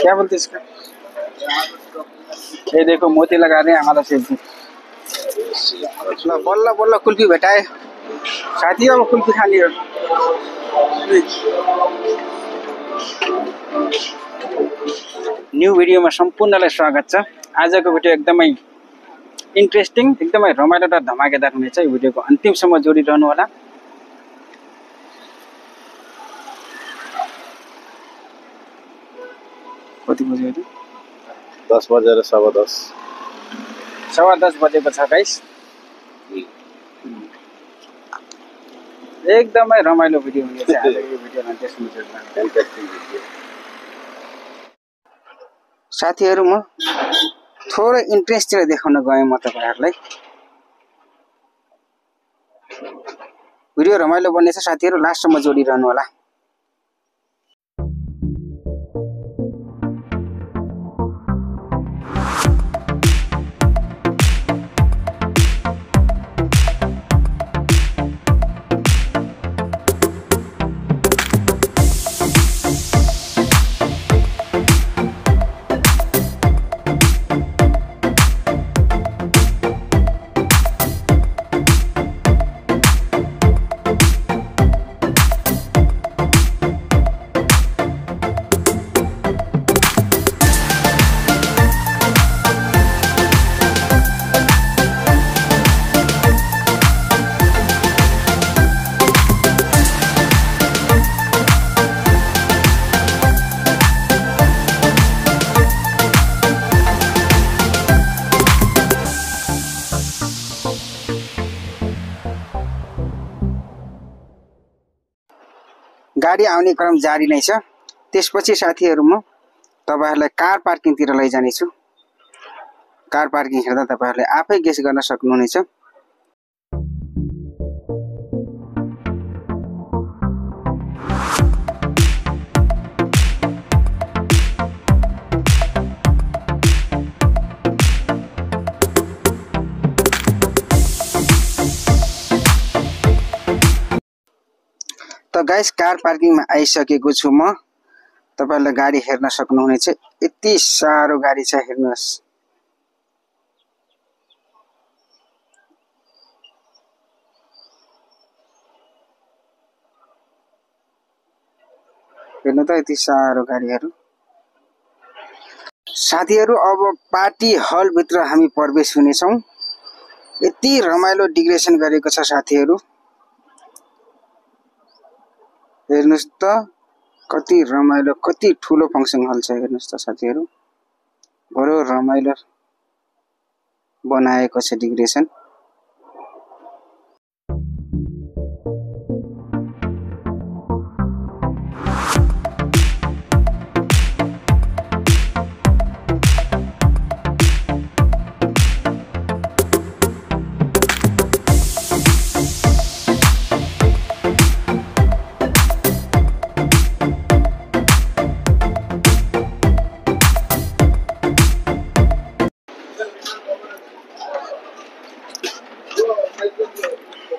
क्या बोलते इसका? ये देखो मोती लगा रहे हैं हमारा सेल्फी। बल्ल बल्ल कुल्फी भेटाए साथी, अब कुल्फी खाने हो। न्यू भिडियोमा सम्पूर्णलाई स्वागत छ। आजको भिडियो एकदमै इन्ट्रेस्टिङ, एकदमै रमाइलो र धमाकेदार हुनेछ। यो भिडियोको अन्तिमसम्म जोडिरहनु होला। कति बज्यो अहिले? 10 बजेर 10:15 10:15 बजेको छ गाइस। एकदमै रमाइलो भिडियो हुनेछ आज यो भिडियोमा। त्यसमा साथीहरु, म थोरै इन्ट्रेस्टिङ देखाउन गएँ म तपाईहरुलाई। भिडियो रमाइलो बन्नेछ साथीहरु, लास्टसम्म जोडिरहनु होला। गाडी आउने क्रम जारी नै छ। त्यसपछि साथीहरु, म तपाईहरुलाई कार पार्किङतिर लैजानेछु। कार पार्किङ हेर्दा तपाईहरुले आफै गेस गर्न सक्नुहुनेछ। त गाइस, कार पार्किङमा आइसकेको छु म। तपाईहरुले गाडी हेर्न सक्नुहुनेछ। यति सारो गाडी छ, हेर्नुस्। हेर्नु त, यति सारो गाडीहरु। साथीहरु, अब पार्टी हल भित्र हामी प्रवेश हुनेछौं। यति रमाइलो डेकोरेसन गरेको छ साथीहरु। हेर्नुस् त, कति रमाइलो, कति ठुलो फंक्सन हल छ। हेर्नुस् त साथीहरु, बडो रमाइलो बनाएको छ डेकोरेसन।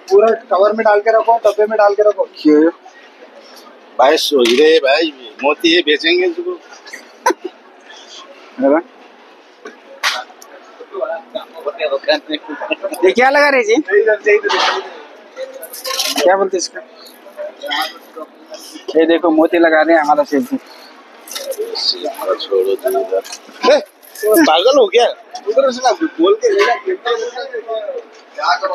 पूरा कवर में डाल के रखो, डब्बे में डाल के रखो। क्यों भाई सोचरे भाई, मोती ये बेचेंगे इसको। ये क्या लगा रहे जी? क्या बोलते इसका? ये देखो मोती लगा रहे हैं हमारा सेल्फी। छोड़ो तुम इधर। पागल हो गया? उधर से ना बोल के लेना। क्या करो?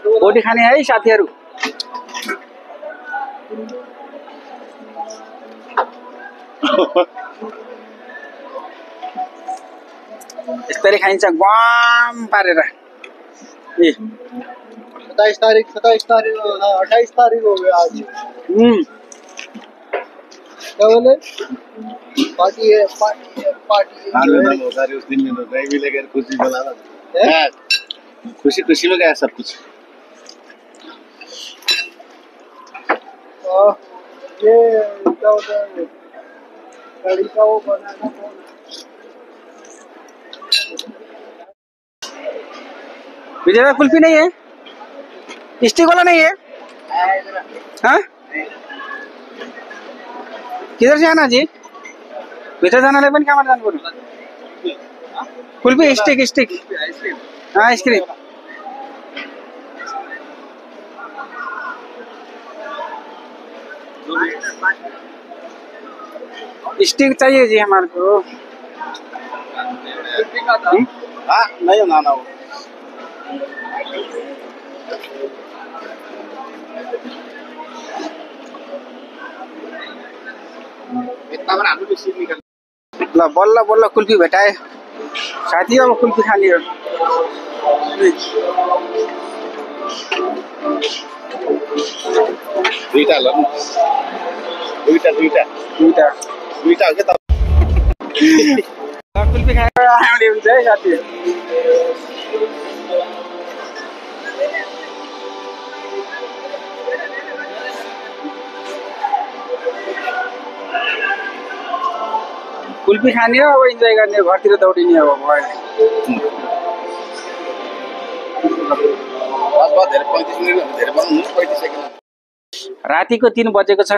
रोटी खाने है साथीहरु। यसरी खाइन्छ ग्वाम पारेर। 27 तारीख 28 तारीख हो गया आज। क्या बोले? पार्टी है। उस दिन में नहीं मिलेगा, खुशी बनाना। खुशी में गया सब कुछ। ये क्या होता है, गाड़ी का वो बनाना। विजय भाई कुल्फी नहीं है, स्टिक वाला नहीं है? हाँ किधर से आना जी? भीतर जाना लेकिन क्या जान बोलो कुल्फी स्टिक स्टिक हाँ आइसक्रीम स्टिक चाहिए जी हमारे को। हाँ नहीं ना ना वो इतना बना भी सीट निकल ल बल्ल बल्ल कुल्फी भेटाए साथी अब कुल्फी खाने हो दुईटा ल दुईटा दुईटा दुईटा दुईटा के त कुल्फी खाएर आउने हुन्छ है साथी। कुल्फी खाने हो अब इन्जोय गर्ने हो घरतिर दौडिने हो भयो बस बस धेरै 35 मिनेट धेरै पनि 35 सेकेन्ड रातिको 3 बजेको छ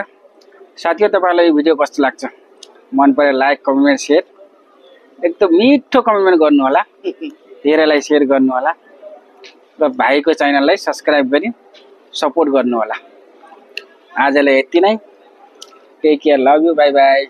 साथीहरु तपाईलाई यो भिडियो कस्तो लाग्छ मन परे लाइक कमेन्ट शेयर एकदम मिठो कमेन्ट गर्नु होला धेरैलाई शेयर गर्नु होला र भाइको च्यानललाई सब्स्क्राइब गरी सपोर्ट गर्नु होला। आजलाई यति नै take care love you bye by.